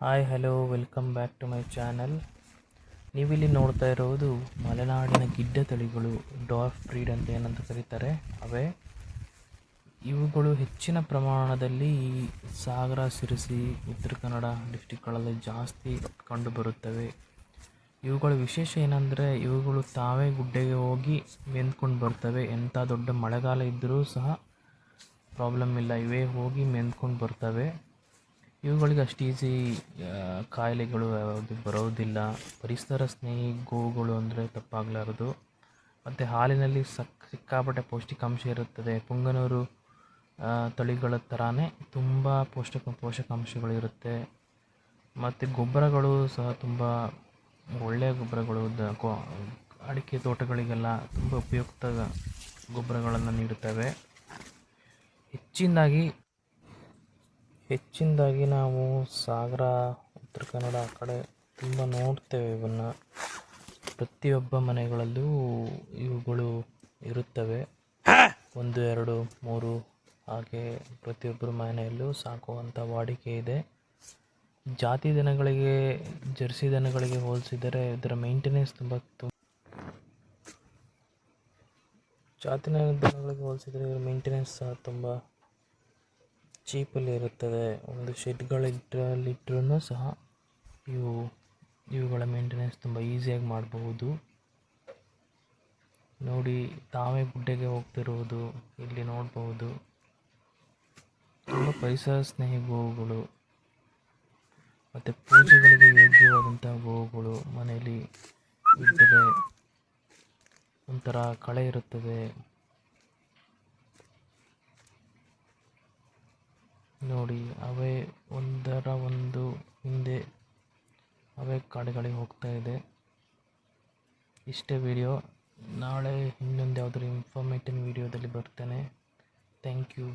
Hi hello welcome back to my channel. ನೀವಿಲ್ಲಿ ನೋಡ್ತಾ ಇರೋದು ಮಲೆನಾಡಿನ ಗಿಡ್ಡ ತಳಿಗಳು, ಡಾರ್ಫ್ ಬ್ರೀಡ್ ಅಂತ ಏನಂತ ಕರೀತಾರೆ ಅವೇ. ಇವುಗಳು ಹೆಚ್ಚಿನ ಪ್ರಮಾಣದಲ್ಲಿ ಸಾಗರ, ಸಿರಸಿ, ಉತ್ತರ ಕನ್ನಡ ಡಿಸ್ಟಿಕ್ಗಳಲ್ಲಿ ಜಾಸ್ತಿ ಕಂಡುಬರುತ್ತವೆ. ಇವುಗಳ ವಿಶೇಷ ಏನಂದರೆ ಇವುಗಳು ತಾವೇ ಗುಡ್ಡೆಗೆ ಹೋಗಿ ಮೆಂದ್ಕೊಂಡು ಬರ್ತವೆ. ಎಂಥ ದೊಡ್ಡ ಮಳೆಗಾಲ ಇದ್ದರೂ ಸಹ ಪ್ರಾಬ್ಲಮ್ ಇಲ್ಲ, ಇವೇ ಹೋಗಿ ಮೆಂದ್ಕೊಂಡು ಬರ್ತವೆ. ಇವುಗಳಿಗೆ ಅಷ್ಟು ಈಸಿ ಕಾಯಿಲೆಗಳು ಯಾವುದು ಬರೋದಿಲ್ಲ. ಪರಿಸರ ಸ್ನೇಹಿ ಗೋವುಗಳು ಅಂದರೆ ತಪ್ಪಾಗಲಾರದು. ಮತ್ತು ಹಾಲಿನಲ್ಲಿ ಸಿಕ್ಕಾಪಟ್ಟೆ ಪೌಷ್ಟಿಕಾಂಶ ಇರುತ್ತದೆ. ಪುಂಗನೂರು ತಳಿಗಳ ಥರನೇ ತುಂಬ ಪೋಷಕಾಂಶಗಳು ಇರುತ್ತೆ. ಮತ್ತು ಗೊಬ್ಬರಗಳು ಸಹ ತುಂಬ ಒಳ್ಳೆಯ ಗೊಬ್ಬರಗಳು, ಅಡಿಕೆ ತೋಟಗಳಿಗೆಲ್ಲ ತುಂಬ ಉಪಯುಕ್ತ ಗೊಬ್ಬರಗಳನ್ನು ನೀಡುತ್ತವೆ. ಹೆಚ್ಚಿನದಾಗಿ ನಾವು ಸಾಗರ, ಉತ್ತರ ಕನ್ನಡ ಆ ಕಡೆ ತುಂಬ ನೋಡ್ತೇವೆ. ಇವನ್ನು ಪ್ರತಿಯೊಬ್ಬ ಮನೆಗಳಲ್ಲೂ ಇವುಗಳು ಇರುತ್ತವೆ. 1, 2, 3 ಹಾಗೆ ಪ್ರತಿಯೊಬ್ಬರ ಮನೆಯಲ್ಲೂ ಸಾಕುವಂಥ ವಾಡಿಕೆ ಇದೆ. ಜಾತಿ ದನಗಳಿಗೆ, ಜರ್ಸಿ ದನಗಳಿಗೆ ಹೋಲಿಸಿದರೆ ಇದರ ಮೇಂಟೆನೆನ್ಸ್ ಇದರ ಮೇಂಟೆನೆನ್ಸ್ ಸಹ ತುಂಬ ಚೀಪಲ್ಲಿ ಇರುತ್ತದೆ. ಒಂದು ಶೆಡ್ಗಳಿಟ್ಟರೂ ಸಹ ಇವುಗಳ ಮೇಂಟೆನೆನ್ಸ್ ತುಂಬ ಈಸಿಯಾಗಿ ಮಾಡಬಹುದು. ನೋಡಿ, ತಾವೇ ಗುಡ್ಡೆಗೆ ಹೋಗ್ತಿರುವುದು ಇಲ್ಲಿ ನೋಡಬಹುದು. ತುಂಬ ಪರಿಸರ ಸ್ನೇಹಿ ಗೋವುಗಳು ಮತ್ತು ಪೂಜೆಗಳಿಗೆ ಯೋಗ್ಯವಾದಂಥ ಗೋವುಗಳು. ಮನೆಯಲ್ಲಿ ಇದ್ದರೆ ಒಂಥರ ಕಳೆ ಇರುತ್ತದೆ. ನೋಡಿ, ಅವೇ ಒಂದು ಹಿಂದೆ ಅವೇ ಕಾಡುಗಳಿಗೆ ಹೋಗ್ತಾ ಇದೆ. ಇಷ್ಟೇ ವಿಡಿಯೋ. ನಾಳೆ ಇನ್ನೊಂದು ಯಾವುದಾದ್ರು ಇನ್ಫಾರ್ಮೇಟಿವ್ ವಿಡಿಯೋದಲ್ಲಿ ಬರ್ತೇನೆ. Thank you.